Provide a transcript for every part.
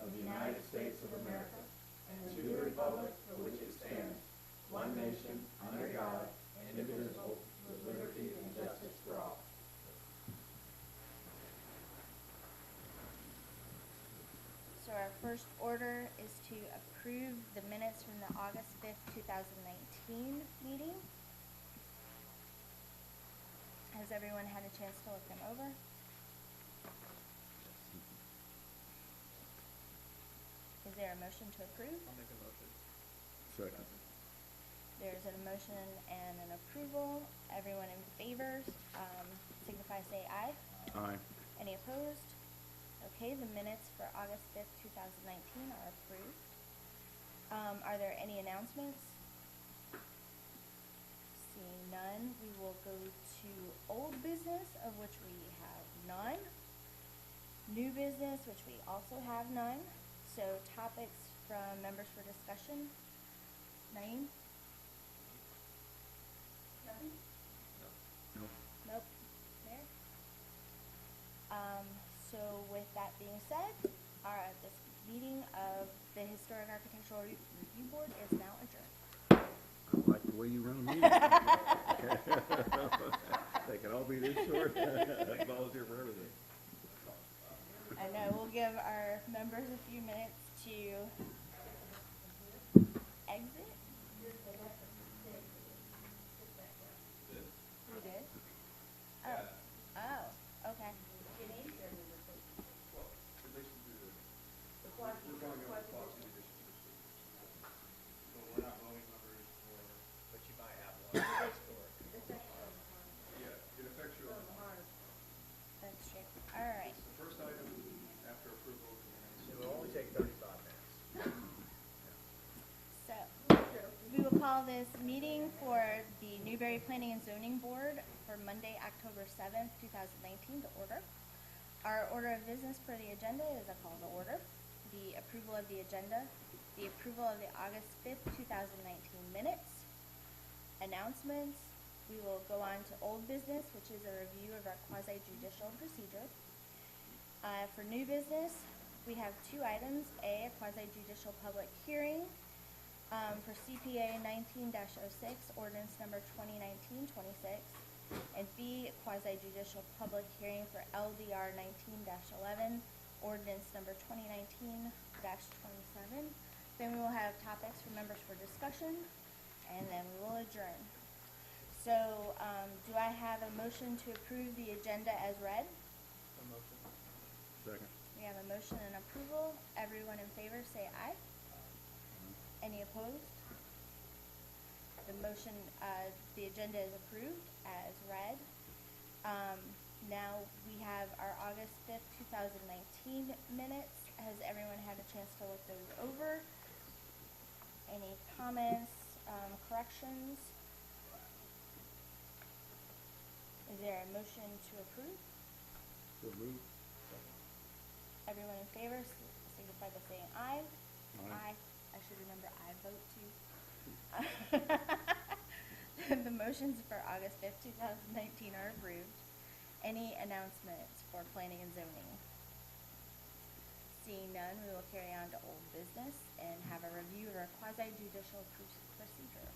of the United States of America and to the republic for which it stands, one nation, under God, indivisible, with liberty and justice for all. So our first order is to approve the minutes from the August 5th, 2019 meeting. Has everyone had a chance to look them over? Is there a motion to approve? I'll make a motion. Second. There's a motion and an approval. Everyone in favor, signify say aye. Aye. Any opposed? Okay, the minutes for August 5th, 2019 are approved. Are there any announcements? Seeing none, we will go to old business, of which we have none. New business, which we also have none. So topics from members for discussion. Naeem? Nothing? No. Nope. Mayor? So with that being said, this meeting of the Historic Architectural Review Board is now adjourned. I like the way you run a meeting. They can all be this short. I volunteer for everything. I know, we'll give our members a few minutes to exit. We did? Oh, okay. But you might have one next door. It affects you on the line. That's true. All right. The first item after approval of the minutes. It will only take 35 minutes. So, we will call this meeting for the Newberry Planning and Zoning Board for Monday, October 7th, 2019 to order. Our order of business for the agenda is a call to order. The approval of the agenda, the approval of the August 5th, 2019 minutes, announcements. We will go on to old business, which is a review of our quasi-judicial procedure. For new business, we have two items. A quasi-judicial public hearing for CPA 19-06, ordinance number 2019-26, and B, quasi-judicial public hearing for LDR 19-11, ordinance number 2019-27. Then we will have topics for members for discussion, and then we will adjourn. So, do I have a motion to approve the agenda as read? A motion. Second. We have a motion and approval. Everyone in favor say aye. Any opposed? The motion, the agenda is approved as read. Now we have our August 5th, 2019 minutes. Has everyone had a chance to look those over? Any comments, corrections? Is there a motion to approve? So moved. Everyone in favor signify by saying aye. Aye. I should remember I vote too. The motions for August 5th, 2019 are approved. Any announcements for planning and zoning? Seeing none, we will carry on to old business and have a review of our quasi-judicial procedure.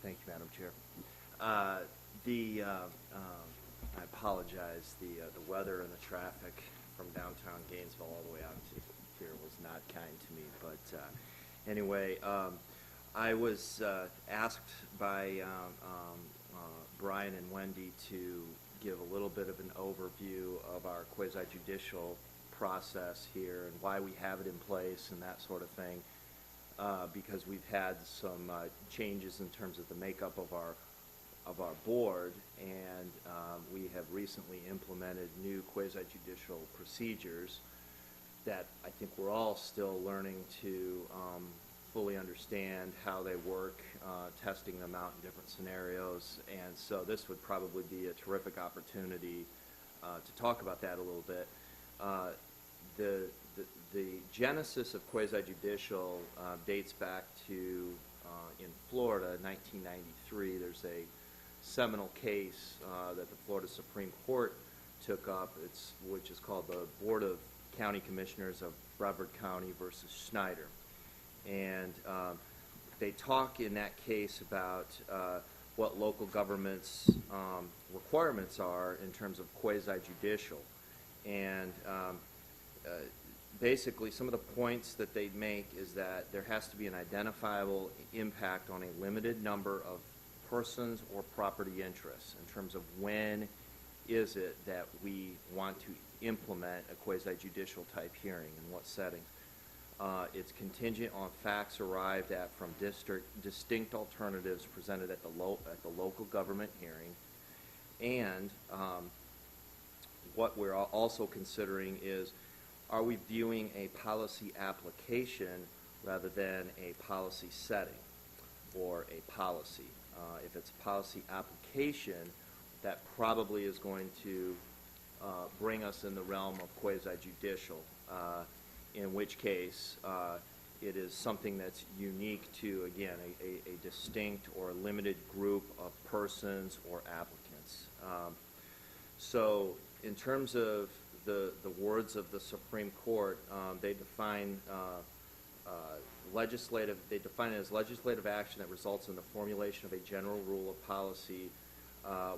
Thank you, Madam Chair. I apologize. The weather and the traffic from downtown Gainesville all the way out to here was not kind to me. But anyway, I was asked by Brian and Wendy to give a little bit of an overview of our quasi-judicial process here and why we have it in place and that sort of thing. Because we've had some changes in terms of the makeup of our board, and we have recently implemented new quasi-judicial procedures that I think we're all still learning to fully understand how they work, testing them out in different scenarios, and so this would probably be a terrific opportunity to talk about that a little bit. The genesis of quasi-judicial dates back to, in Florida, 1993. There's a seminal case that the Florida Supreme Court took up, which is called the Board of County Commissioners of Brevard County versus Schneider. And they talk in that case about what local government's requirements are in terms of quasi-judicial. And basically, some of the points that they make is that there has to be an identifiable impact on a limited number of persons or property interests in terms of when is it that we want to implement a quasi-judicial type hearing, in what settings. It's contingent on facts arrived at from distinct alternatives presented at the local government hearing. And what we're also considering is, are we viewing a policy application rather than a policy setting or a policy? If it's a policy application, that probably is going to bring us in the realm of quasi-judicial, in which case it is something that's unique to, again, a distinct or limited group of persons or applicants. So in terms of the words of the Supreme Court, they define they define it as legislative action that results in the formulation of a general rule of policy,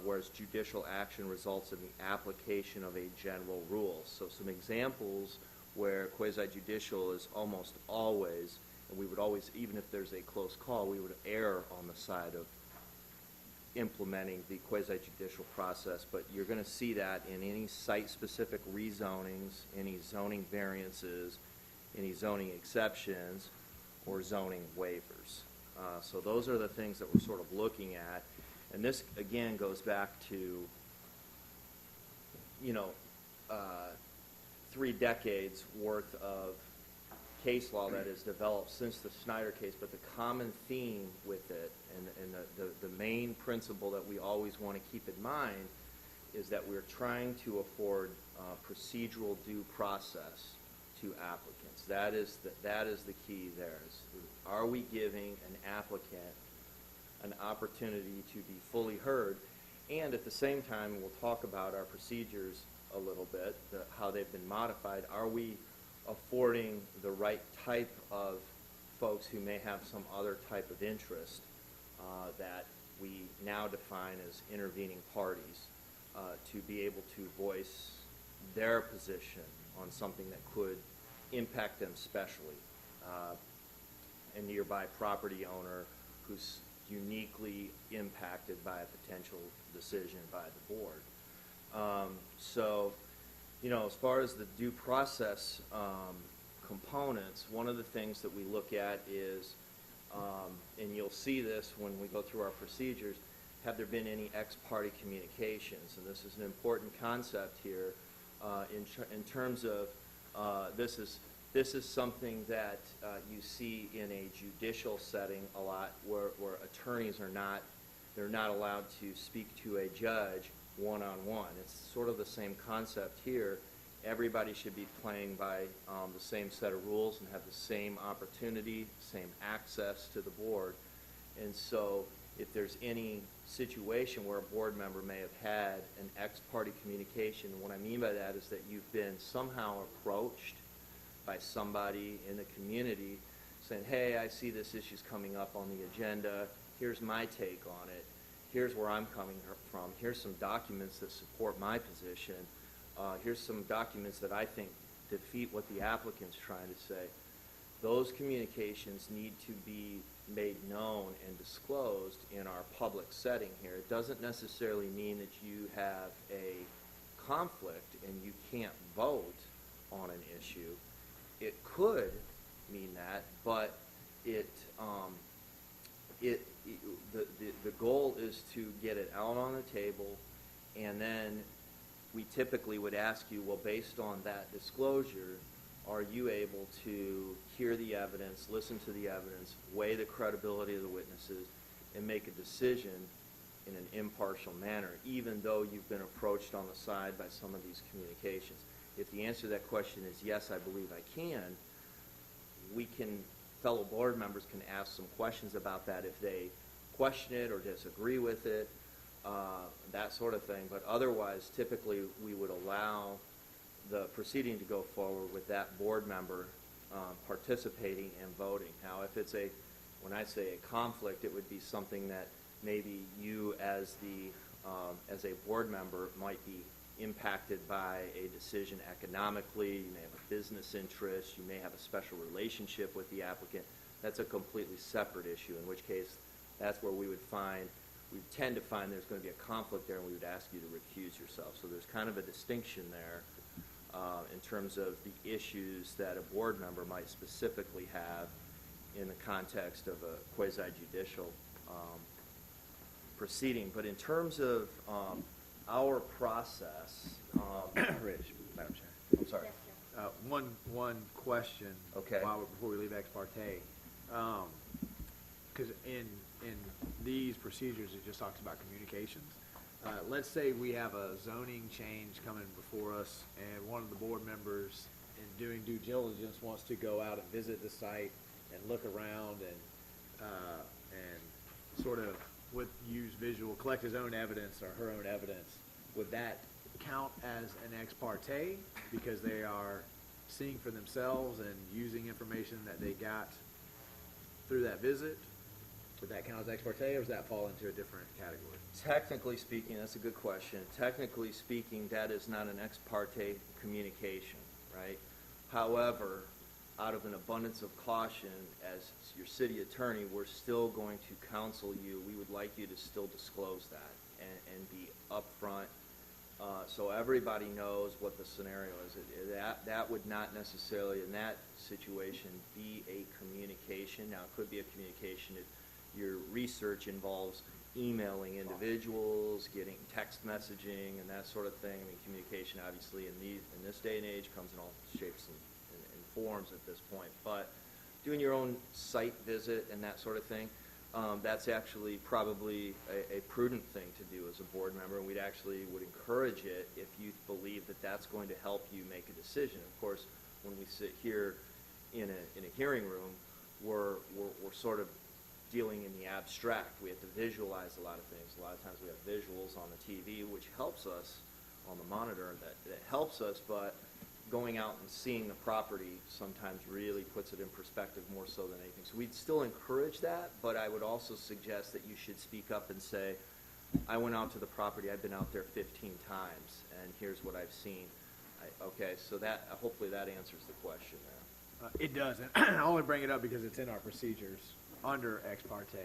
whereas judicial action results in the application of a general rule. So some examples where quasi-judicial is almost always, and we would always, even if there's a close call, we would err on the side of implementing the quasi-judicial process, but you're going to see that in any site-specific rezonings, any zoning variances, any zoning exceptions, or zoning waivers. So those are the things that we're sort of looking at. And this, again, goes back to, 3 decades worth of case law that is developed since the Schneider case, but the common theme with it and the main principle that we always want to keep in mind is that we're trying to afford procedural due process to applicants. That is the key there. Are we giving an applicant an opportunity to be fully heard? And at the same time, we'll talk about our procedures a little bit, how they've been modified. Are we affording the right type of folks who may have some other type of interest that we now define as intervening parties to be able to voice their position on something that could impact them specially? A nearby property owner who's uniquely impacted by a potential decision by the board. So, as far as the due process components, one of the things that we look at is, and you'll see this when we go through our procedures, have there been any ex parte communications? And this is an important concept here in terms of this is something that you see in a judicial setting a lot, where attorneys are not allowed to speak to a judge one-on-one. It's sort of the same concept here. Everybody should be playing by the same set of rules and have the same opportunity, same access to the board. And so if there's any situation where a board member may have had an ex parte communication, what I mean by that is that you've been somehow approached by somebody in the community saying, hey, I see this issue's coming up on the agenda. Here's my take on it. Here's where I'm coming from. Here's some documents that support my position. Here's some documents that I think defeat what the applicant's trying to say. Those communications need to be made known and disclosed in our public setting here. It doesn't necessarily mean that you have a conflict and you can't vote on an issue. It could mean that, but the goal is to get it out on the table, and then we typically would ask you, well, based on that disclosure, are you able to hear the evidence, listen to the evidence, weigh the credibility of the witnesses, and make a decision in an impartial manner, even though you've been approached on the side by some of these communications? If the answer to that question is yes, I believe I can, fellow board members can ask some questions about that if they question it or disagree with it. that sort of thing. But otherwise, typically, we would allow the proceeding to go forward with that board member participating and voting. Now, if it's when I say a conflict, it would be something that maybe you as a board member might be impacted by a decision economically. You may have a business interest. You may have a special relationship with the applicant. That's a completely separate issue, in which case that's where we tend to find there's going to be a conflict there, and we would ask you to recuse yourself. So there's kind of a distinction there in terms of the issues that a board member might specifically have in the context of a quasi-judicial proceeding. But in terms of our process, Rich, Madam Chair. I'm sorry. One question. Okay. Before we leave ex parte, because in these procedures it just talks about communications. Let's say we have a zoning change coming before us, and one of the board members, in doing due diligence, wants to go out and visit the site and look around and sort of collect his own evidence or her own evidence. Would that count as an ex parte because they are seeing for themselves and using information that they got through that visit? Would that count as ex parte, or does that fall into a different category? Technically speaking, that's a good question. Technically speaking, that is not an ex parte communication, right? However, out of an abundance of caution, as your city attorney, we're still going to counsel you. We would like you to still disclose that and be upfront, so everybody knows what the scenario is. That would not necessarily, in that situation, be a communication. Now, it could be a communication if your research involves emailing individuals, getting text messaging, and that sort of thing. I mean, communication, obviously, in this day and age, comes in all shapes and forms at this point. But doing your own site visit and that sort of thing, that's actually probably a prudent thing to do as a board member, and we'd actually would encourage it if you believe that that's going to help you make a decision. Of course, when we sit here in a hearing room, we're sort of dealing in the abstract. We have to visualize a lot of things. A lot of times we have visuals on the TV, which helps us on the monitor. That helps us, but going out and seeing the property sometimes really puts it in perspective more so than anything. So we'd still encourage that, but I would also suggest that you should speak up and say, I went out to the property, I've been out there 15 times, and here's what I've seen. Okay, so that hopefully that answers the question there. It does, and I only bring it up because it's in our procedures under ex parte,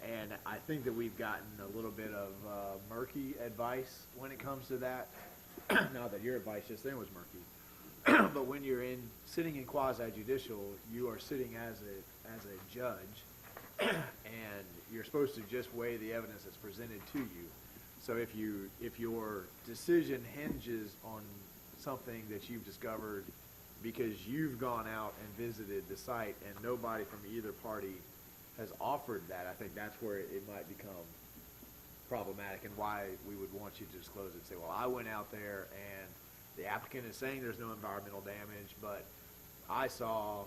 and I think that we've gotten a little bit of murky advice when it comes to that. Not that your advice just then was murky, but when you're sitting in quasi-judicial, you are sitting as a judge, and you're supposed to just weigh the evidence that's presented to you. So if your decision hinges on something that you've discovered because you've gone out and visited the site and nobody from either party has offered that, I think that's where it might become problematic, and why we would want you to disclose it and say, well, I went out there and the applicant is saying there's no environmental damage, but I saw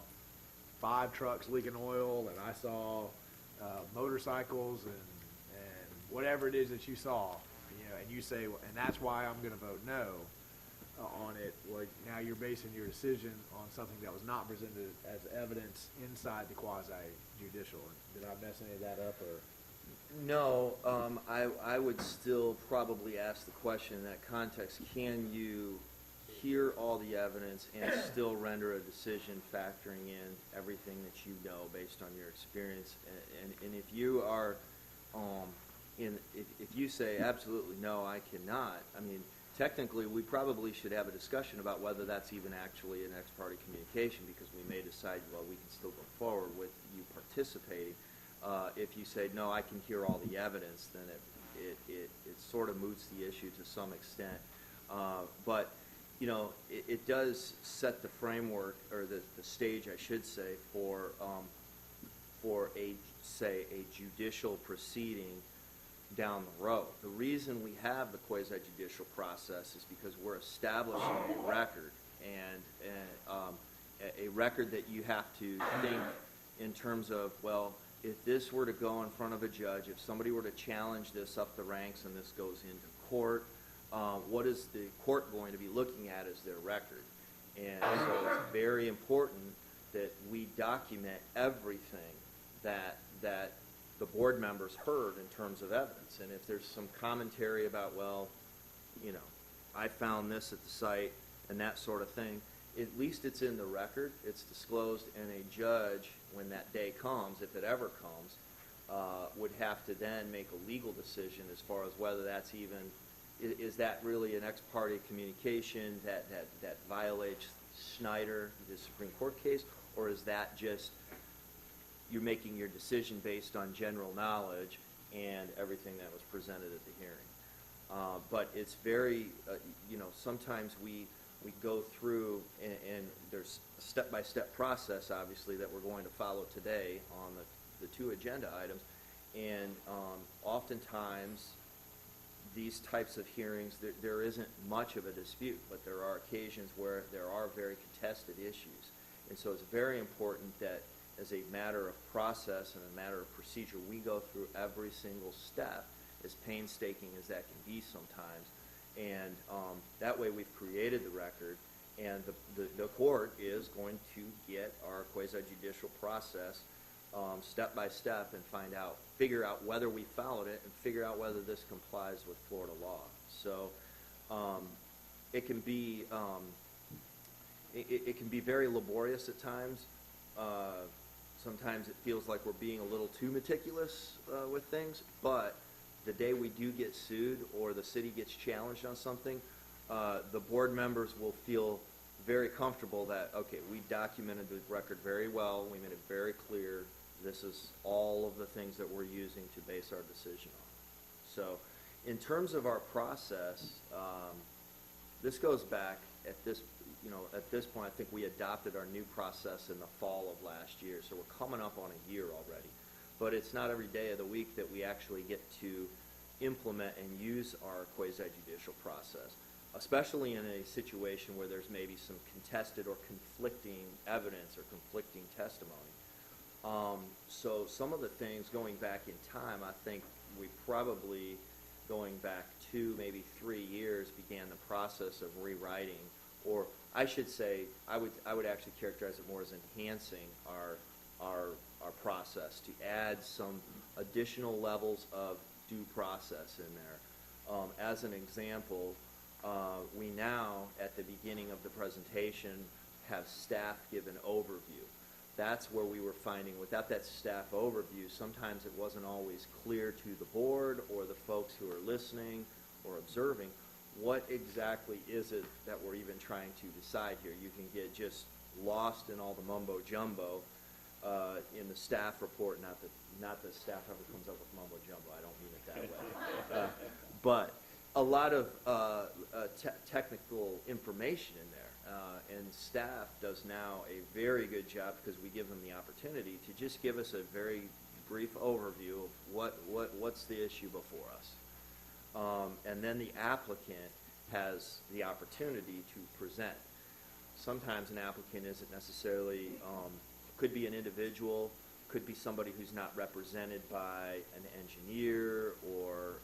5 trucks leaking oil, and I saw motorcycles and whatever it is that you saw, and you say, well, and that's why I'm going to vote no on it. Well, now you're basing your decision on something that was not presented as evidence inside the quasi-judicial. Did I mess any of that up, or? No, I would still probably ask the question in that context, can you hear all the evidence and still render a decision factoring in everything that you know based on your experience? And if you are, if you say absolutely no, I cannot, I mean, technically we probably should have a discussion about whether that's even actually an ex parte communication, because we may decide, well, we can still go forward with you participating. If you say, no, I can hear all the evidence, then it sort of moots the issue to some extent. But, it does set the framework, or the stage, I should say, for a judicial proceeding down the road. The reason we have the quasi-judicial process is because we're establishing a record, and a record that you have to think in terms of, well, if this were to go in front of a judge, if somebody were to challenge this up the ranks and this goes into court, what is the court going to be looking at as their record? And so it's very important that we document everything that the board members heard in terms of evidence. And if there's some commentary about, well, you know, I found this at the site and that sort of thing, at least it's in the record, it's disclosed, and a judge, when that day comes, if it ever comes, would have to then make a legal decision as far as whether that's even, is that really an ex parte communication that violates Schneider, the Supreme Court case, or is that just you're making your decision based on general knowledge and everything that was presented at the hearing? But it's very, you know, sometimes we go through, and there's a step-by-step process, obviously, that we're going to follow today on the two agenda items. And oftentimes, these types of hearings, there isn't much of a dispute, but there are occasions where there are very contested issues. And so it's very important that as a matter of process and a matter of procedure, we go through every single step, as painstaking as that can be sometimes. And that way we've created the record, and the court is going to get our quasi-judicial process step by step and figure out whether we followed it and figure out whether this complies with Florida law. So it can be it can be very laborious at times. Sometimes it feels like we're being a little too meticulous with things, but the day we do get sued or the city gets challenged on something, the board members will feel very comfortable that, okay, we documented the record very well, we made it very clear, this is all of the things that we're using to base our decision on. So in terms of our process, this goes back at this point, I think we adopted our new process in the fall of last year, so we're coming up on a year already. But it's not every day of the week that we actually get to implement and use our quasi-judicial process, especially in a situation where there's maybe some contested or conflicting evidence or conflicting testimony. So some of the things going back in time, I think we probably, going back 2, maybe 3 years, began the process of rewriting, or I should say, I would actually characterize it more as enhancing our process, to add some additional levels of due process in there. As an example, we now, at the beginning of the presentation, have staff give an overview. That's where we were finding, without that staff overview, sometimes it wasn't always clear to the board or the folks who are listening or observing what exactly is it that we're even trying to decide here. You can get just lost in all the mumbo jumbo in the staff report. Not that staff ever comes up with mumbo jumbo. I don't mean it that way. But a lot of technical information in there, and staff does now a very good job, because we give them the opportunity to just give us a very brief overview of what's the issue before us. And then the applicant has the opportunity to present. Sometimes an applicant isn't necessarily, could be an individual, could be somebody who's not represented by an engineer or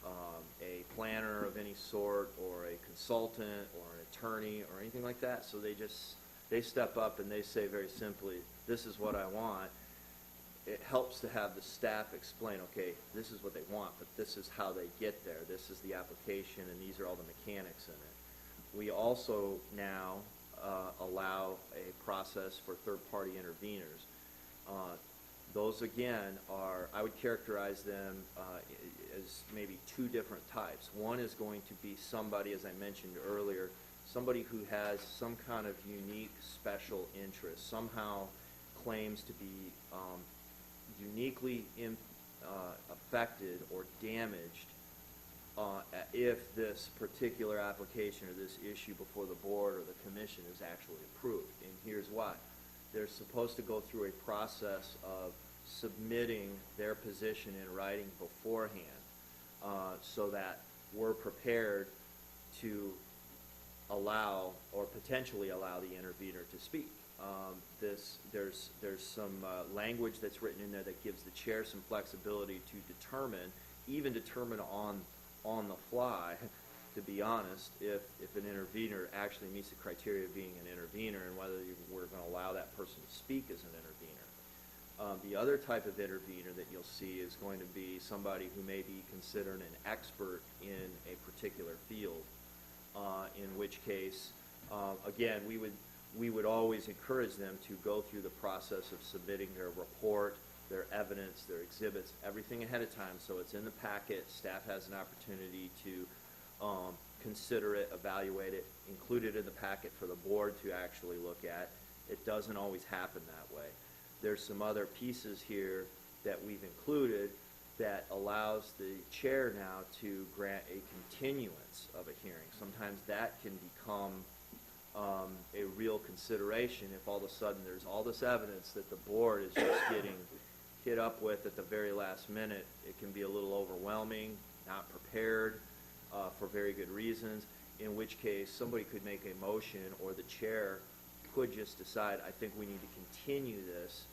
a planner of any sort, or a consultant or an attorney or anything like that. So they step up and they say very simply, this is what I want. It helps to have the staff explain, okay, this is what they want, but this is how they get there. This is the application, and these are all the mechanics in it. We also now allow a process for third-party interveners. Those, again, are, I would characterize them as maybe 2 different types. One is going to be somebody, as I mentioned earlier, somebody who has some kind of unique special interest, somehow claims to be uniquely affected or damaged if this particular application or this issue before the board or the commission is actually approved. And here's why. They're supposed to go through a process of submitting their position in writing beforehand, so that we're prepared to allow or potentially allow the intervener to speak. There's some language that's written in there that gives the chair some flexibility to determine on the fly, to be honest, if an intervener actually meets the criteria of being an intervener and whether we're going to allow that person to speak as an intervener. The other type of intervener that you'll see is going to be somebody who may be considered an expert in a particular field, in which case, again, we would always encourage them to go through the process of submitting their report, their evidence, their exhibits, everything ahead of time, so it's in the packet. Staff has an opportunity to consider it, evaluate it, include it in the packet for the board to actually look at. It doesn't always happen that way. There's some other pieces here that we've included that allows the chair now to grant a continuance of a hearing. Sometimes that can become a real consideration if all of a sudden there's all this evidence that the board is just getting hit up with at the very last minute. It can be a little overwhelming, not prepared for very good reasons, in which case somebody could make a motion or the chair could just decide, I think we need to continue this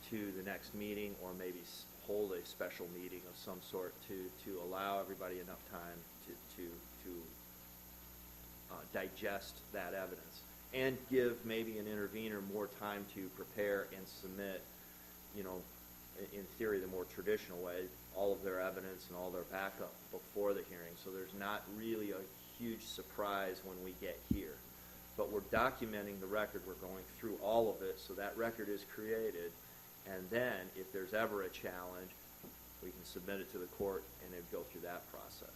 to the next meeting, or maybe hold a special meeting of some sort to allow everybody enough time to digest that evidence, and give maybe an intervener more time to prepare and submit, in theory, the more traditional way, all of their evidence and all their backup before the hearing. So there's not really a huge surprise when we get here. But we're documenting the record. We're going through all of it, so that record is created. And then, if there's ever a challenge, we can submit it to the court and then go through that process.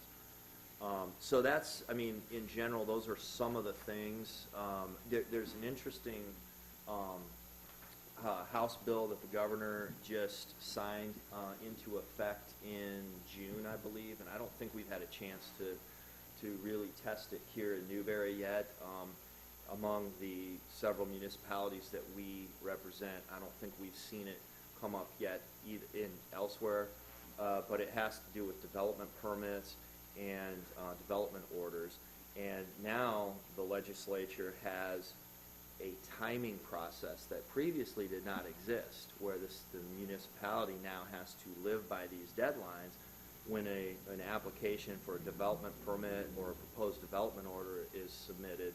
So that's, in general, those are some of the things. There's an interesting House bill that the governor just signed into effect in June, I believe, and I don't think we've had a chance to really test it here in Newberry yet. Among the several municipalities that we represent, I don't think we've seen it come up yet elsewhere, but it has to do with development permits and development orders. And now the legislature has a timing process that previously did not exist, where the municipality now has to live by these deadlines when an application for a development permit or a proposed development order is submitted.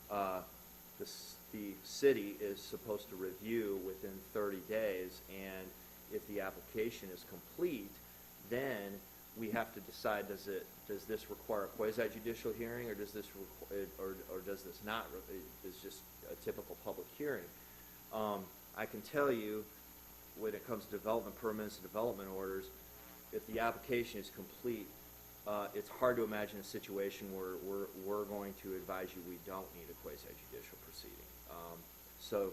The city is supposed to review within 30 days, and if the application is complete, then we have to decide, does this require a quasi-judicial hearing, or does this not? It's just a typical public hearing. I can tell you, when it comes to development permits and development orders, if the application is complete, it's hard to imagine a situation where we're going to advise you we don't need a quasi-judicial proceeding. So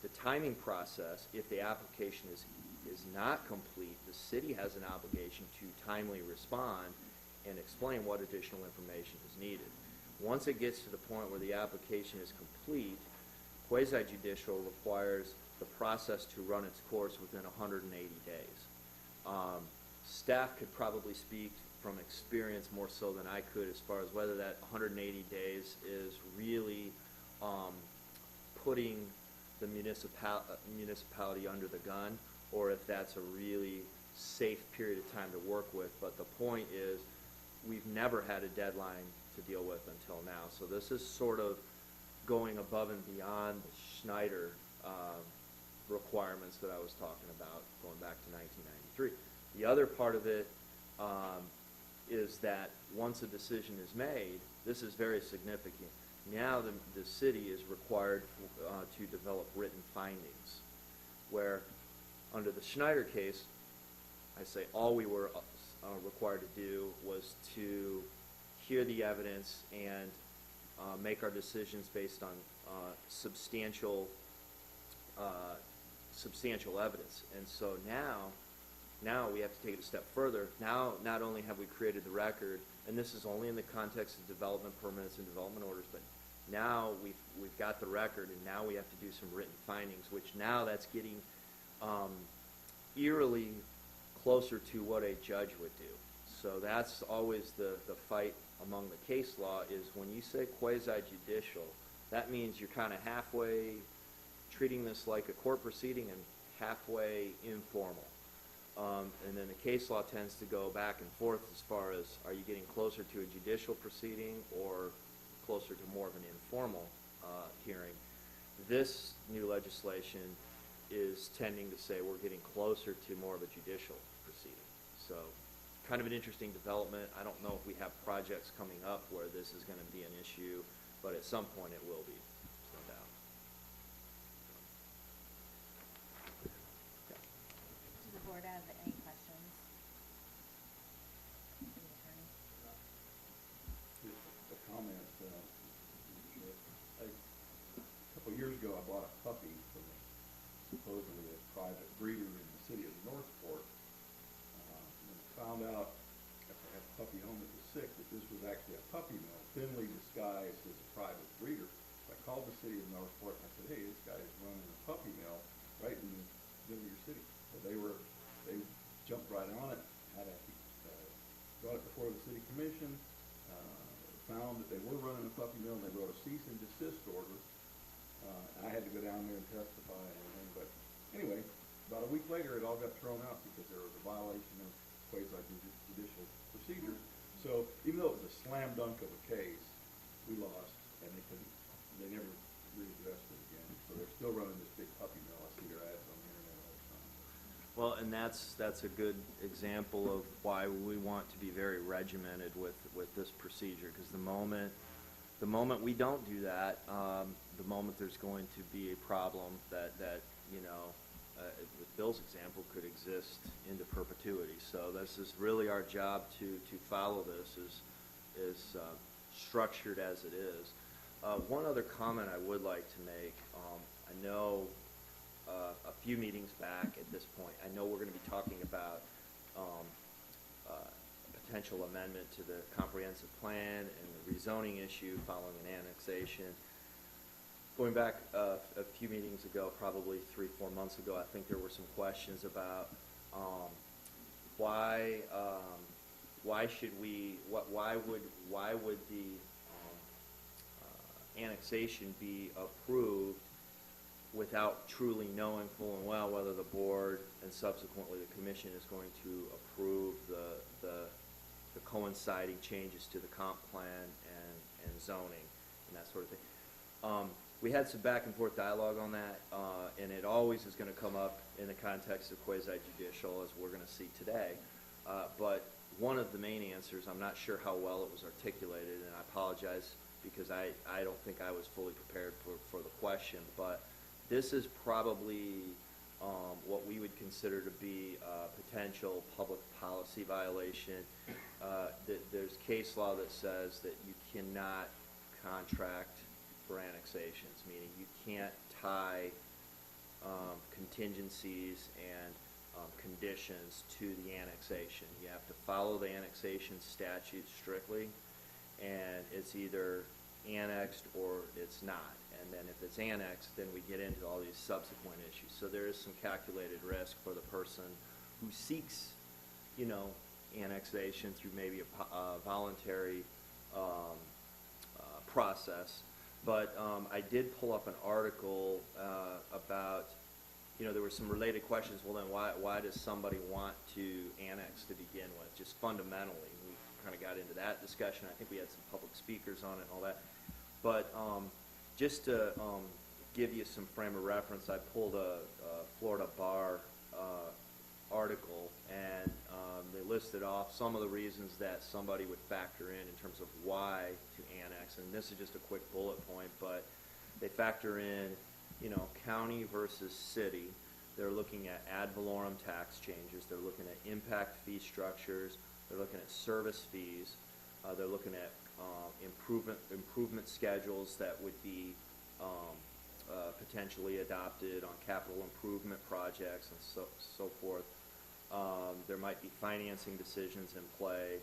the timing process, if the application is not complete, the city has an obligation to timely respond and explain what additional information is needed. Once it gets to the point where the application is complete, quasi-judicial requires the process to run its course within 180 days. Staff could probably speak from experience more so than I could as far as whether that 180 days is really putting the municipality under the gun, or if that's a really safe period of time to work with. But the point is, we've never had a deadline to deal with until now. So this is sort of going above and beyond the Schneider requirements that I was talking about going back to 1993. The other part of it is that once a decision is made, this is very significant. Now the city is required to develop written findings, where under the Schneider case, I say all we were required to do was to hear the evidence and make our decisions based on substantial evidence. And so now we have to take it a step further. Now, not only have we created the record, and this is only in the context of development permits and development orders, but now we've got the record, and now we have to do some written findings, which now that's getting eerily closer to what a judge would do. So that's always the fight among the case law is when you say quasi-judicial, that means you're kind of halfway treating this like a court proceeding and halfway informal. And then the case law tends to go back and forth as far as, are you getting closer to a judicial proceeding or closer to more of an informal hearing? This new legislation is tending to say we're getting closer to more of a judicial proceeding. So kind of an interesting development. I don't know if we have projects coming up where this is going to be an issue, but at some point it will be, no doubt. Does the board have any questions? The attorney? Just a comment. A couple years ago, I bought a puppy from supposedly a private breeder in the city of Northport. And found out after I had the puppy home that was sick that this was actually a puppy mill, thinly disguised as a private breeder. So I called the city of Northport and I said, hey, this guy is running a puppy mill right in the middle of your city. So they jumped right on it, brought it before the city commission, found that they were running a puppy mill, and they wrote a cease and desist order. I had to go down there and testify and everything, but anyway, about a week later, it all got thrown out because there was a violation of quasi-judicial procedures. So even though it was a slam dunk of a case, we lost, and they never readdressed it again. So they're still running this big puppy mill. I see their ads on the internet all the time. Well, and that's a good example of why we want to be very regimented with this procedure, because the moment we don't do that, the moment there's going to be a problem that with Bill's example, could exist into perpetuity. So this is really our job to follow this as structured as it is. One other comment I would like to make. I know a few meetings back at this point, I know we're going to be talking about a potential amendment to the comprehensive plan and the rezoning issue following an annexation. Going back a few meetings ago, probably 3-4 months ago, I think there were some questions about why would the annexation be approved without truly knowing full and well whether the board and subsequently the commission is going to approve the coinciding changes to the comp plan and zoning and that sort of thing. We had some back and forth dialogue on that, and it always is going to come up in the context of quasi-judicial, as we're going to see today. But one of the main answers, I'm not sure how well it was articulated, and I apologize because I don't think I was fully prepared for the question, but this is probably what we would consider to be a potential public policy violation. There's case law that says that you cannot contract for annexations, meaning you can't tie contingencies and conditions to the annexation. You have to follow the annexation statute strictly, and it's either annexed or it's not. And then if it's annexed, then we get into all these subsequent issues. So there is some calculated risk for the person who seeks, annexation through maybe a voluntary process. But I did pull up an article about, there were some related questions. Well, then why does somebody want to annex to begin with? Just fundamentally, we kind of got into that discussion. I think we had some public speakers on it and all that. But just to give you some frame of reference, I pulled a Florida Bar article, and they listed off some of the reasons that somebody would factor in terms of why to annex. And this is just a quick bullet point, but they factor in, county versus city. They're looking at ad valorem tax changes. They're looking at impact fee structures. They're looking at service fees. They're looking at improvement schedules that would be potentially adopted on capital improvement projects and so forth. There might be financing decisions in play,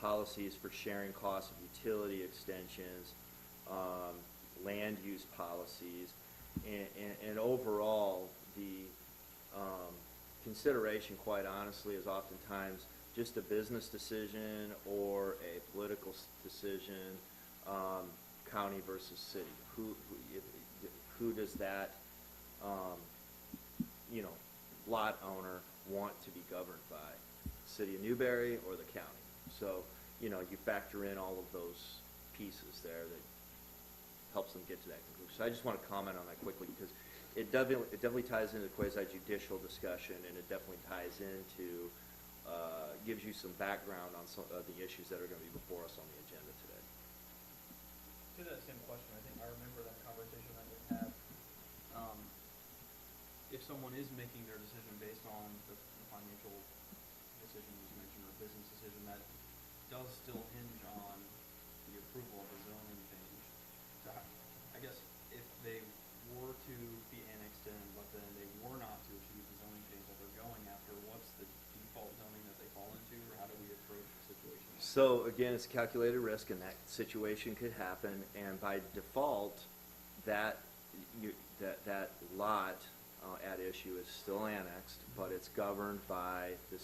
policies for sharing costs of utility extensions, land use policies, and overall the consideration, quite honestly, is oftentimes just a business decision or a political decision, county versus city? Who does that, lot owner want to be governed by? City of Newberry or the county? So, you factor in all of those pieces there that helps them get to that conclusion. So I just want to comment on that quickly because it definitely ties into the quasi-judicial discussion, and it definitely ties into, gives you some background on some of the issues that are going to be before us on the agenda today. To that same question, I think I remember that conversation that we had. If someone is making their decision based on the financial decision you mentioned, or business decision, that does still hinge on the approval of a zoning change. So I guess if they were to be annexed in, but then they were not to achieve the zoning change that they're going after, what's the default zoning that they fall into, or how do we approach the situation? So again, it's a calculated risk, and that situation could happen. And by default, that lot at issue is still annexed, but it's governed by the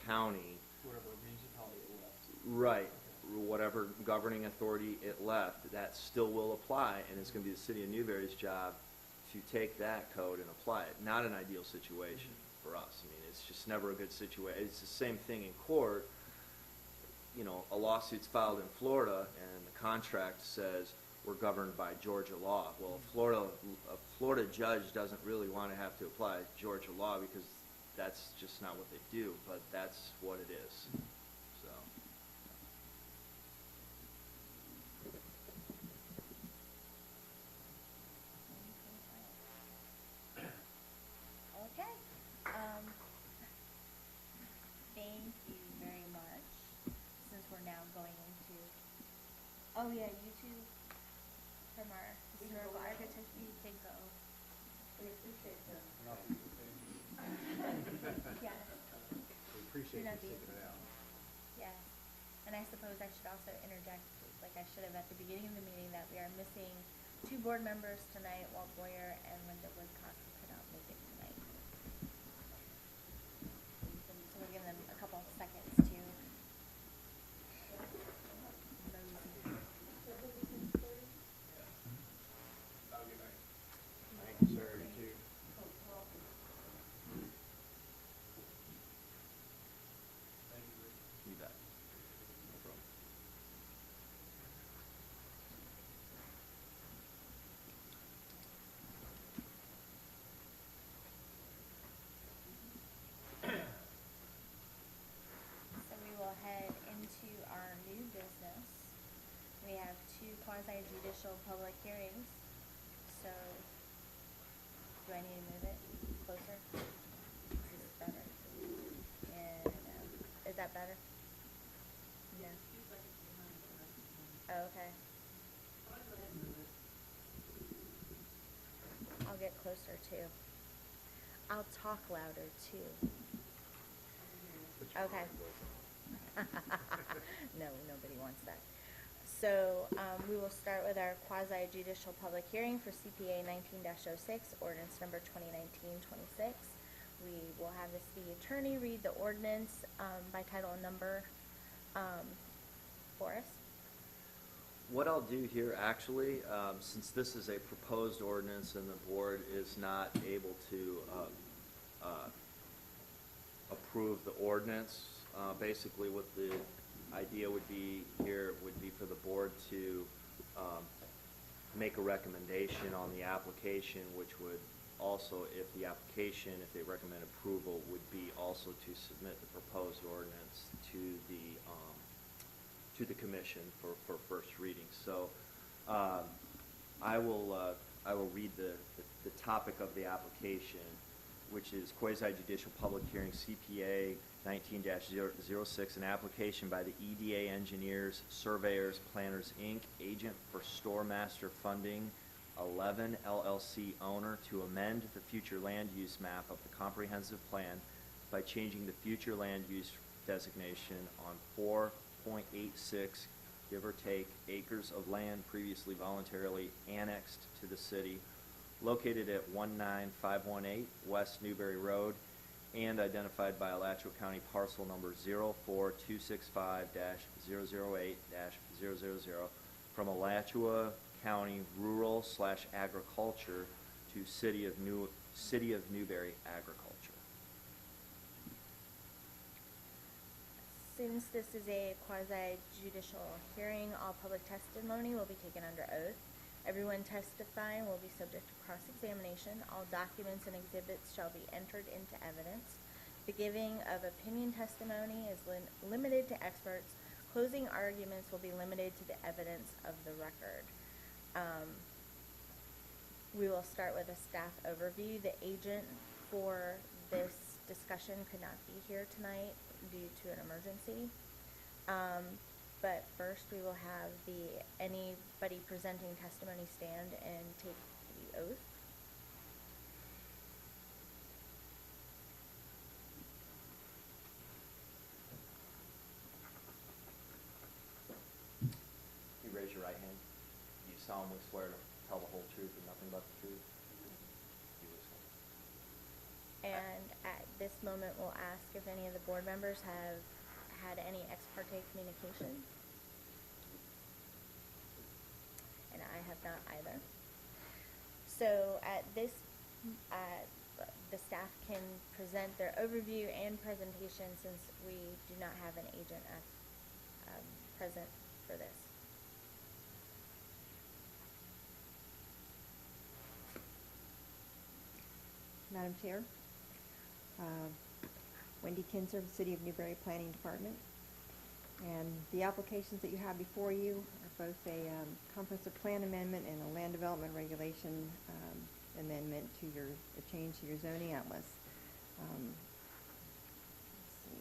county. Whatever municipality it left. Right. Whatever governing authority it left, that still will apply, and it's going to be the city of Newberry's job to take that code and apply it. Not an ideal situation for us. I mean, it's just never a good situation. It's the same thing in court. A lawsuit's filed in Florida, and the contract says we're governed by Georgia law. Well, a Florida judge doesn't really want to have to apply Georgia law because that's just not what they do, but that's what it is. So. Okay. Thank you very much. Since we're now going into, YouTube from our historical architecture, you can go. We appreciate that. Yes. We appreciate You're you not being- sticking it out. Yes. And I suppose I should also interject, like I should have at the beginning of the meeting, that we are missing 2 board members tonight, Walt Boyer and Linda Woodcock, who could not make it tonight. So we'll give them a couple of seconds to mosey. That'll be nice. Thank you, sir. You too. Thank you, Rick. You bet. No problem. So we will head into our new business. We have 2 quasi-judicial public hearings. So, do I need to move it closer? This is better. And, is that better? No. Oh, okay. I'll get closer too. I'll talk louder too. Okay. No, nobody wants that. So, we will start with our quasi-judicial public hearing for CPA 19-06, ordinance number 2019-26. We will have the city attorney read the ordinance by title and number for us. What I'll do here, actually, since this is a proposed ordinance and the board is not able to approve the ordinance, basically what the idea would be here would be for the board to make a recommendation on the application, which would also, if the application, if they recommend approval, would be also to submit the proposed ordinance to the commission for first reading. So I will read the topic of the application, which is quasi-judicial public hearing CPA 19-06, an application by the EDA Engineers, Surveyors, Planners, Inc., agent for Store Master Funding 11 LLC owner to amend the future land use map of the comprehensive plan by changing the future land use designation on 4.86, give or take, acres of land previously voluntarily annexed to the city, located at 19518 West Newberry Road and identified by Alachua County parcel number 04265-008-000 from Alachua County Rural/Agriculture to City of Newberry Agriculture. Since this is a quasi-judicial hearing, all public testimony will be taken under oath. Everyone testifying will be subject to cross-examination. All documents and exhibits shall be entered into evidence. The giving of opinion testimony is limited to experts. Closing arguments will be limited to the evidence of the record. We will start with a staff overview. The agent for this discussion could not be here tonight due to an emergency. But first we will have anybody presenting testimony stand and take the oath. You raise your right hand. Do you solemnly swear to tell the whole truth and nothing but the truth? You do swear. And at this moment, we'll ask if any of the board members have had any ex parte communication. And I have not either. So at this, the staff can present their overview and presentation since we do not have an agent present for this. Madam Chair, Wendy Kinzer, the City of Newberry Planning Department. And the applications that you have before you are both a comprehensive plan amendment and a land development regulation amendment to a change to your zoning atlas. Let's see.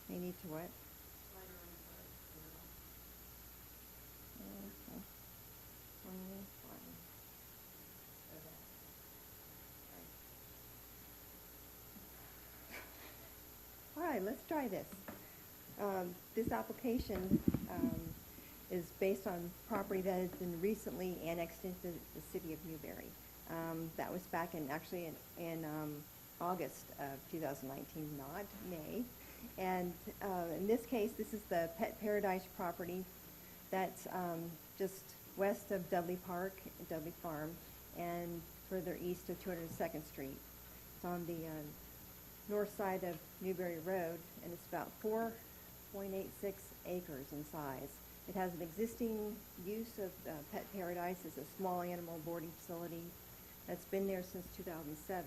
They need to what? Okay. 21. All right, let's try this. This application is based on property that has been recently annexed into the City of Newberry. That was back in August of 2019, not May. And in this case, this is the Pet Paradise property that's just west of Dudley Park, Dudley Farm, and further east of 202nd Street. It's on the north side of Newberry Road, and it's about 4.86 acres in size. It has an existing use of Pet Paradise as a small animal boarding facility that's been there since 2007.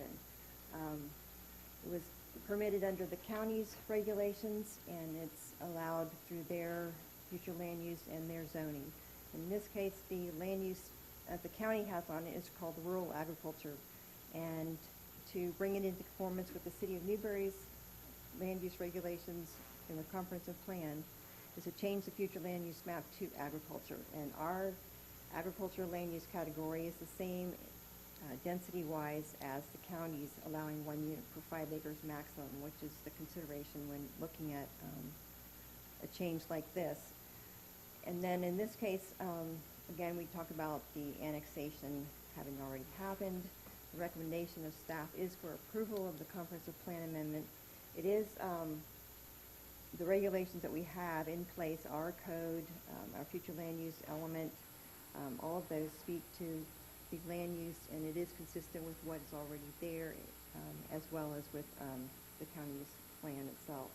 It was permitted under the county's regulations, and it's allowed through their future land use and their zoning. In this case, the land use that the county has on it is called rural agriculture, and to bring it into conformance with the City of Newberry's land use regulations in the comprehensive plan is to change the future land use map to agriculture. And our agriculture land use category is the same density-wise as the county's, allowing 1 unit per 5 acres maximum, which is the consideration when looking at a change like this. And then in this case, again, we talk about the annexation having already happened. The recommendation of staff is for approval of the comprehensive plan amendment. It is the regulations that we have in place, our code, our future land use element, all of those speak to the land use, and it is consistent with what is already there, as well as with the county's plan itself.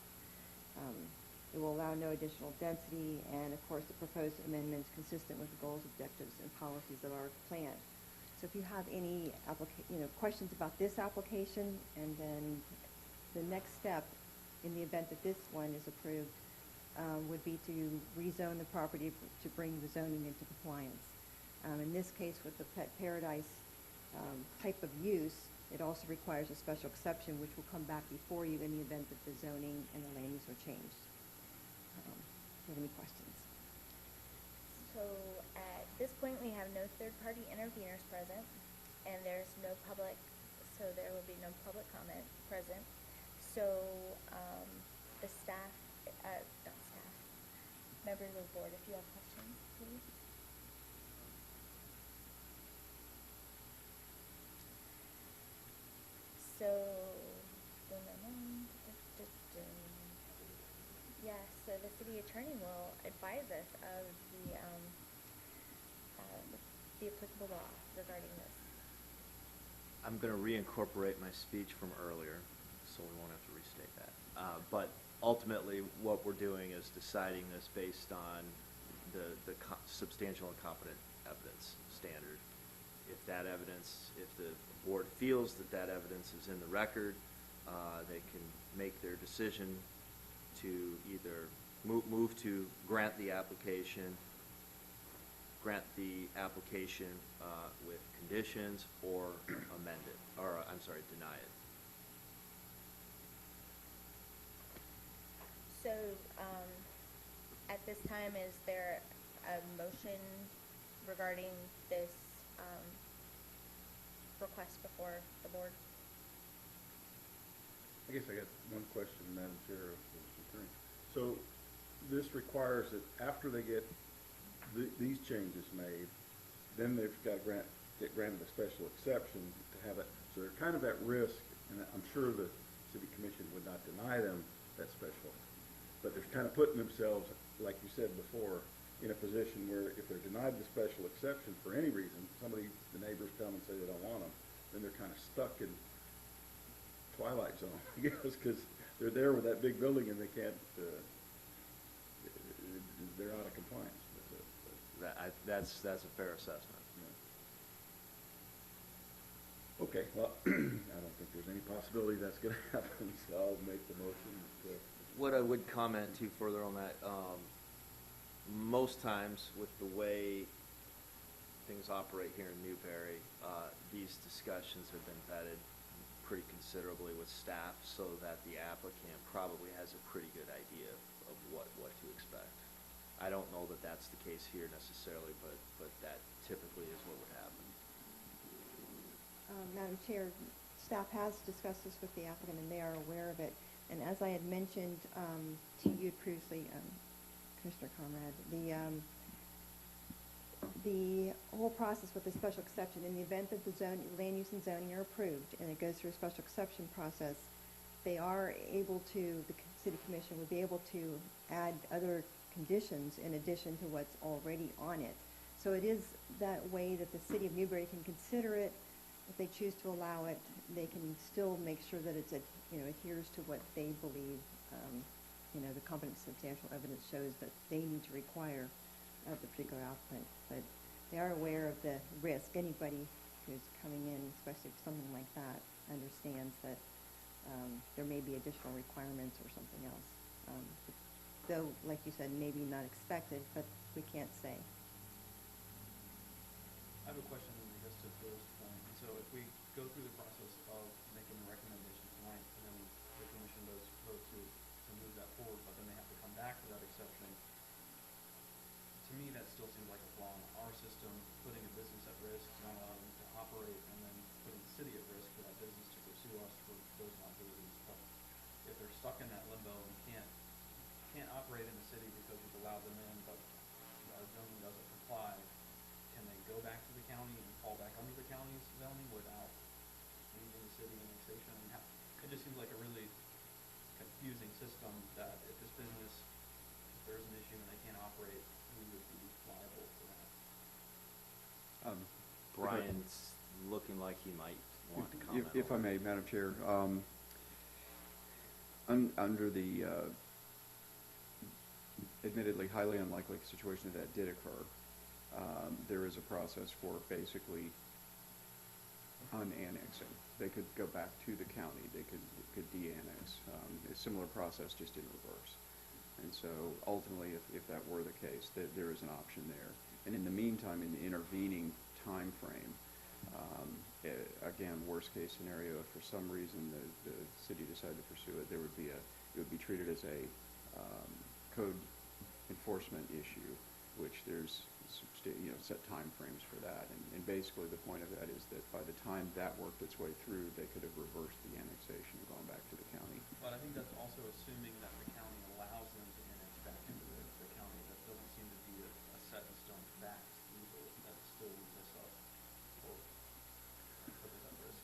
It will allow no additional density, and of course the proposed amendment is consistent with the goals, objectives, and policies of our plan. So if you have any questions about this application, and then the next step in the event that this one is approved would be to rezone the property to bring the zoning into compliance. In this case, with the Pet Paradise type of use, it also requires a special exception, which will come back before you in the event that the zoning and the land use are changed. Do you have any questions? So at this point, we have no third-party interveners present, and there's no public, so there will be no public comment present. So the staff, not staff, members of the board, if you have questions, please. so the city attorney will advise us of the applicable law regarding this. I'm going to reincorporate my speech from earlier, so we won't have to restate that. But ultimately, what we're doing is deciding this based on the substantial and competent evidence standard. If that evidence, if the board feels that that evidence is in the record, they can make their decision to either move to grant the application with conditions, or amend it, or, I'm sorry, deny it. So, at this time, is there a motion regarding this, request before the board? I guess I got one question, Madam Chair, of the attorney. So this requires that after they get these changes made, then they've got to get granted a special exception to have it. So they're kind of at risk, and I'm sure the city commission would not deny them that special. But they're kind of putting themselves, like you said before, in a position where if they're denied the special exception for any reason, the neighbors come and say they don't want them, then they're kind of stuck in Twilight Zone, I guess, because they're there with that big building and they can't, they're out of compliance with it. That's a fair assessment. Yeah. Okay, well, I don't think there's any possibility that's going to happen, so I'll make the motion. What I would comment to further on that, most times with the way things operate here in Newberry, these discussions have been vetted pretty considerably with staff, so that the applicant probably has a pretty good idea of what to expect. I don't know that that's the case here necessarily, but that typically is what would happen. Madam Chair, staff has discussed this with the applicant, and they are aware of it. And as I had mentioned to you previously, Commissioner Conrad, the whole process with the special exception, in the event that the land use and zoning are approved and it goes through a special exception process, they are able to, the city commission would be able to add other conditions in addition to what's already on it. So it is that way that the city of Newberry can consider it. If they choose to allow it, they can still make sure that it's adheres to what they believe, the competent substantial evidence shows that they need to require of the particular applicant. But they are aware of the risk. Anybody who's coming in, especially for something like that, understands that there may be additional requirements or something else. Though, like you said, maybe not expected, but we can't say. I have a question, I guess, to Bill's point. So if we go through the process of making a recommendation tonight, and then the commission does vote to move that forward, but then they have to come back for that exception, to me, that still seems like a flaw in our system, putting a business at risk, not allowing them to operate, and then putting the city at risk for that business to pursue us for those liabilities. But if they're stuck in that limbo and can't operate in the city because we've allowed them in, but our zoning doesn't comply, can they go back to the county and fall back under the county's zoning without leaving the city annexation? I mean, it just seems like a really confusing system that if this business, if there's an issue and they can't operate, who would be liable for that? Brian's looking like he might want to comment. If I may, Madam Chair, under the admittedly highly unlikely situation that did occur, there is a process for basically unannexing. They could go back to the county. They could de-annex. A similar process, just in reverse. And so ultimately, if that were the case, there is an option there. And in the meantime, in the intervening time frame, again, worst case scenario, if for some reason the city decided to pursue it, it would be treated as a code enforcement issue, which there's set time frames for that. And basically the point of that is that by the time that worked its way through, they could have reversed the annexation and gone back to the county. But I think that's also assuming that the county allows them to annex back into the county. That doesn't seem to be a set in stone fact legally. That still leaves us up or put us at risk.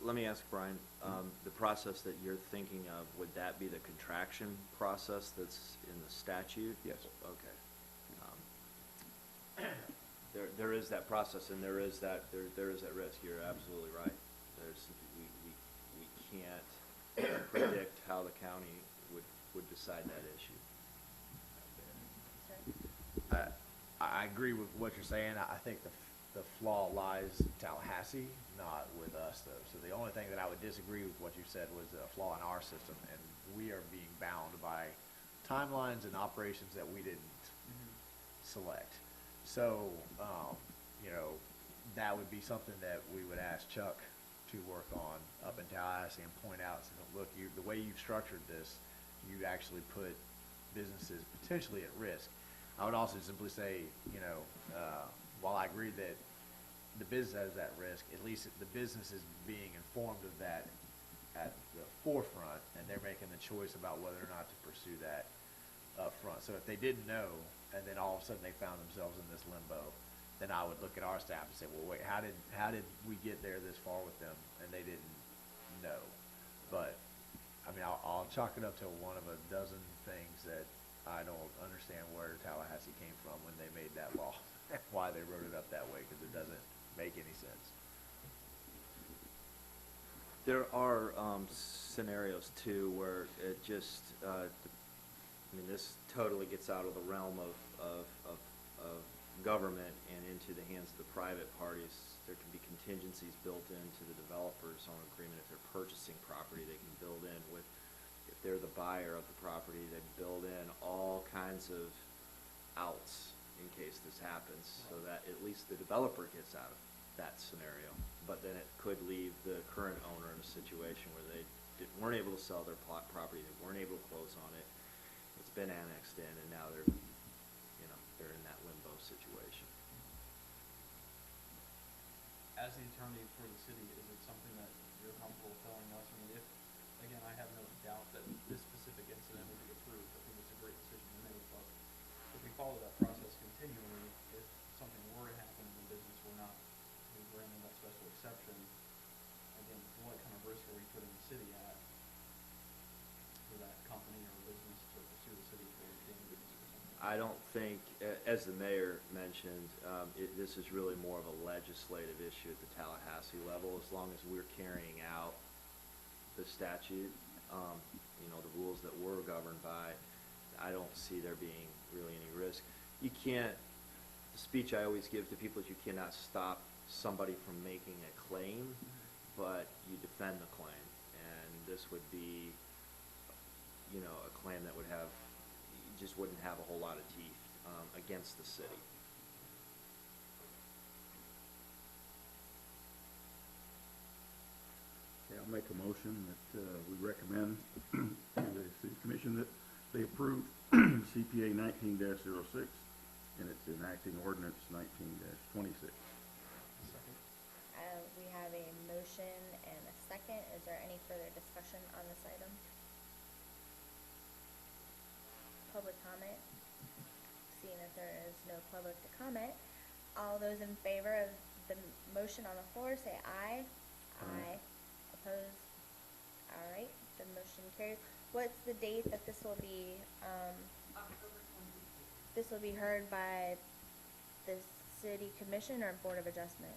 Let me ask Brian, the process that you're thinking of, would that be the contraction process that's in the statute? Yes. Okay. There is that process, and there is that risk. You're absolutely right. We can't predict how the county would decide that issue. I agree with what you're saying. I think the flaw lies in Tallahassee, not with us, though. So the only thing that I would disagree with what you said was a flaw in our system, and we are being bound by timelines and operations that we didn't select. So, that would be something that we would ask Chuck to work on up in Tallahassee and point out, so look, the way you've structured this, you actually put businesses potentially at risk. I would also simply say, while I agree that the business is at risk, at least the business is being informed of that at the forefront, and they're making the choice about whether or not to pursue that up front. So if they didn't know, and then all of a sudden they found themselves in this limbo, then I would look at our staff and say, well, wait, how did we get there this far with them, and they didn't know? But I mean, I'll chalk it up to one of a dozen things that I don't understand where Tallahassee came from when they made that law, why they wrote it up that way, because it doesn't make any sense. There are scenarios too where it just, this totally gets out of the realm of government and into the hands of the private parties. There can be contingencies built into the developer's own agreement. If they're purchasing property, they can build in with, if they're the buyer of the property, they build in all kinds of outs in case this happens, so that at least the developer gets out of that scenario. But then it could leave the current owner in a situation where they weren't able to sell their property, they weren't able to close on it, it's been annexed in, and now they're in that limbo situation. As the attorney for the city, is it something that you're comfortable telling us? I mean, again, I have no doubt that this specific incident will be approved. I think it's a great decision to make, but if we follow that process continually, if something were to happen in the business, we're not granted that special exception, again, what kind of risk are we putting the city at for that company or business to pursue the city for damages or something? I don't think, as the mayor mentioned, this is really more of a legislative issue at the Tallahassee level. As long as we're carrying out the statute, the rules that we're governed by, I don't see there being really any risk. You can't, the speech I always give to people is you cannot stop somebody from making a claim, but you defend the claim. And this would be, a claim that would have, just wouldn't have a whole lot of teeth against the city. Okay, I'll make a motion that we recommend to the city commission that they approve CPA 19-06 and its enacting ordinance 19-26. We have a motion and a second. Is there any further discussion on this item? Public comment? Seeing that there is no public to comment, all those in favor of the motion on the floor say aye. Aye. Opposed? All right, the motion carries. What's the date that this will be, October 20th. this will be heard by the city commission or board of adjustment?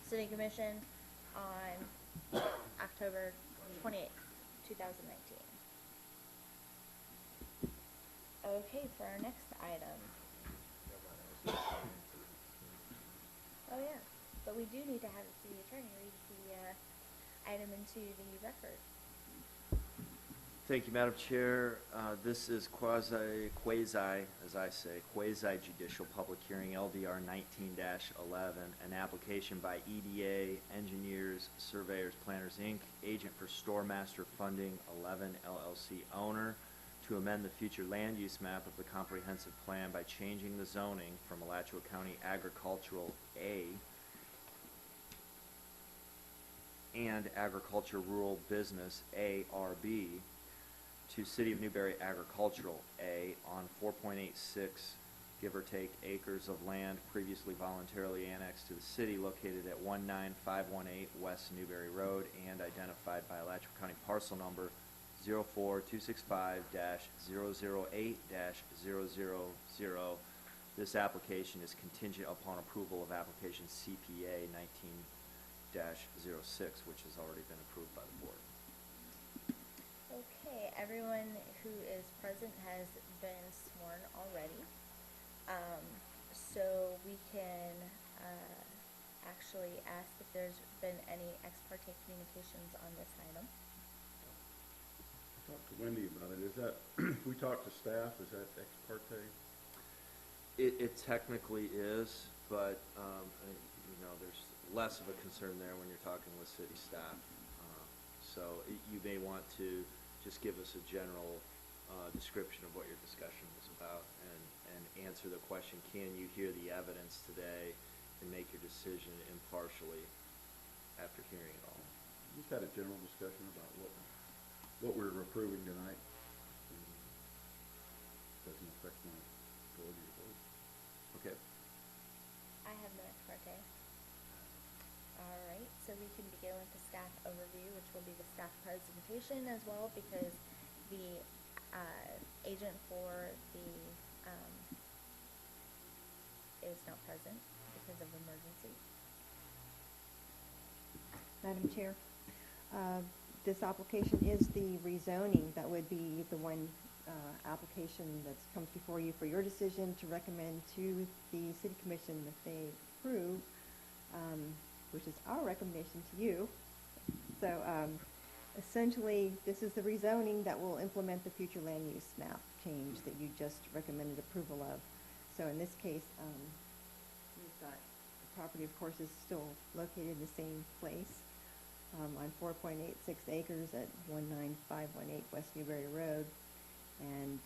City commission on October 28th, 2019. Okay, for our next item. Oh yeah, but we do need to have the city attorney read the item into the record. Thank you, Madam Chair. This is quasi, as I say, quasi-judicial public hearing, LDR 19-11, an application by EDA Engineers, Surveyors, Planners, Inc., agent for Storemaster Funding 11 LLC owner, to amend the future land use map of the comprehensive plan by changing the zoning from Alachua County Agricultural A and Agriculture Rural Business ARB to City of Newberry Agricultural A on 4.86 give or take, acres of land previously voluntarily annexed to the city located at 19518 West Newberry Road and identified by Alachua County parcel number 04265-008-000. This application is contingent upon approval of application CPA 19-06, which has already been approved by the board. Okay, everyone who is present has been sworn already. So we can actually ask if there's been any ex parte communications on this item. Talked to Wendy about it. Is that, if we talk to staff, is that ex parte? It technically is, but, there's less of a concern there when you're talking with city staff. So you may want to just give us a general description of what your discussion was about and answer the question, can you hear the evidence today and make your decision impartially after hearing it all? Just had a general discussion about what we're approving tonight. Doesn't affect my ability to vote. Okay. I have no ex parte. All right, so we can begin with the staff overview, which will be the staff presentation as well, because the agent for the is not present because of emergency. Madam Chair, this application is the rezoning. That would be the one application that comes before you for your decision to recommend to the City Commission that they approve, which is our recommendation to you. So essentially, this is the rezoning that will implement the future land use map change that you just recommended approval of. So in this case, we've got, the property, of course, is still located in the same place on 4.86 acres at 19518 West Newberry Road. And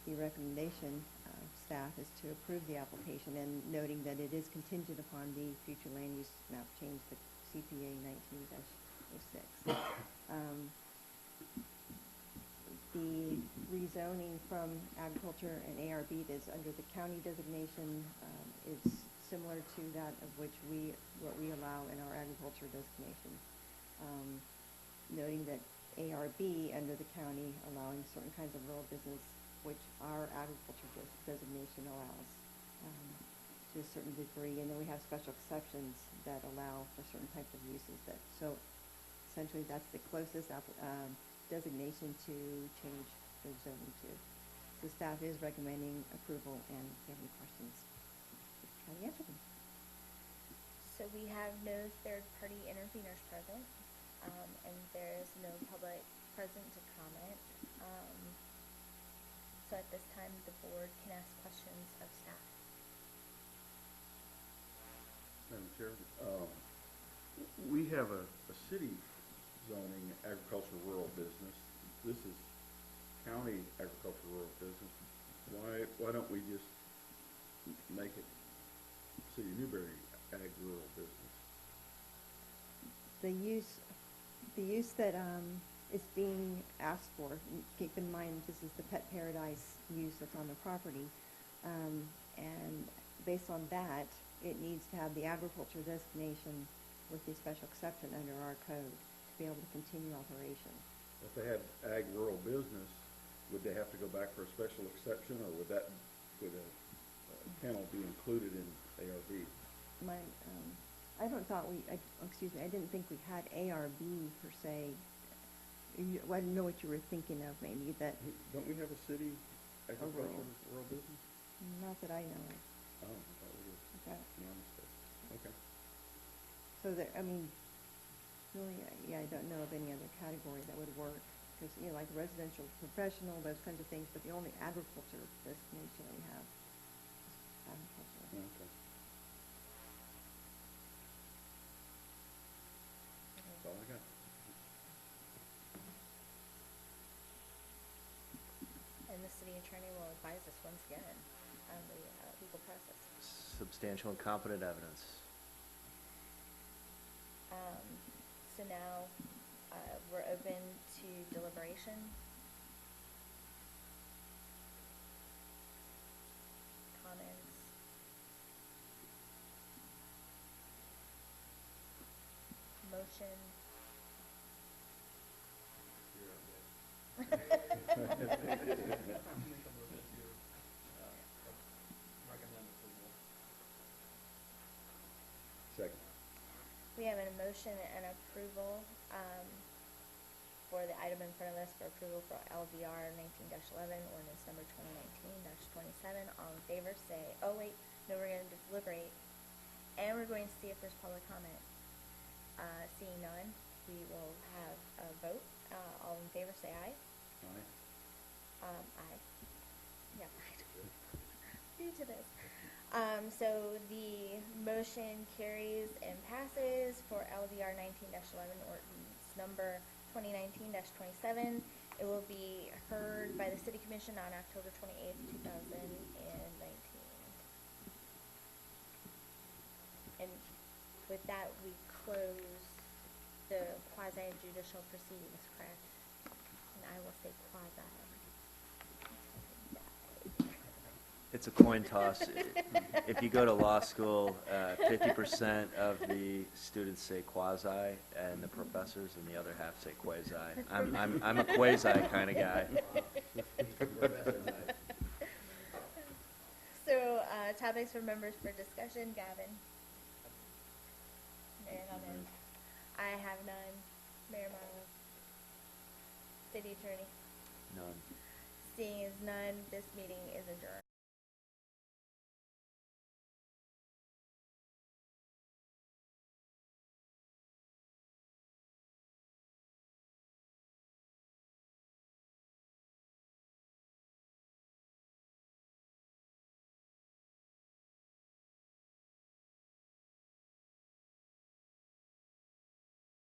the recommendation of staff is to approve the application, and noting that it is contingent upon the future land use map change, the CPA 19-06. The rezoning from agriculture and ARB that's under the county designation is similar to that of what we allow in our agriculture designation. Noting that ARB under the county allowing certain kinds of rural business, which our agriculture designation allows to a certain degree, and then we have special exceptions that allow for certain types of uses. So essentially that's the closest designation to change the zoning to. So staff is recommending approval, and if you have any questions, try to answer them. So we have no third-party interveners present, and there is no public present to comment. So at this time, the board can ask questions of staff. Madam Chair, we have a city zoning agricultural rural business. This is county agricultural rural business. Why don't we just make it City of Newberry ag rural business? The use that is being asked for, keep in mind this is the Pet Paradise use that's on the property, and based on that, it needs to have the agriculture designation with the special exception under our code to be able to continue operation. If they had ag rural business, would they have to go back for a special exception, or would a kennel be included in ARB? I didn't think we had ARB per se. I didn't know what you were thinking of, maybe that. Don't we have a city agricultural rural business? Not that I know of. Oh, I thought we did. Okay. My mistake. Okay. So there, really, I don't know of any other category that would work, because, like residential, professional, those kinds of things, but the only agriculture destination we have is agriculture. Okay. That's all I got. And the city attorney will advise us once again on the legal process. Substantial and competent evidence. So now we're open to deliberation. motion? Make a motion to, recommend approval. Second. We have a motion and approval, for the item in front of us for approval for LVR 19-11, ordinance number 2019-27. All in favor, say, oh wait, no, we're gonna deliberate. And we're going to see if there's public comment. Seeing none, we will have a vote. All in favor, say aye. Aye. Aye. Yeah, due to this. So the motion carries and passes for LVR 19-11, ordinance number 2019-27. It will be heard by the City Commission on October 28th, 2019. And with that, we close the quasi-judicial proceedings, correct? And I will say quasi. It's a coin toss. If you go to law school, 50% of the students say quasi, and the professors, and the other half say quasi. I'm a quasi kind of guy. So, topics for members for discussion, Gavin? Mayor Hellman? I have none. Mayor Marlowe? City Attorney? None. Seeing as none, this meeting is adjourned.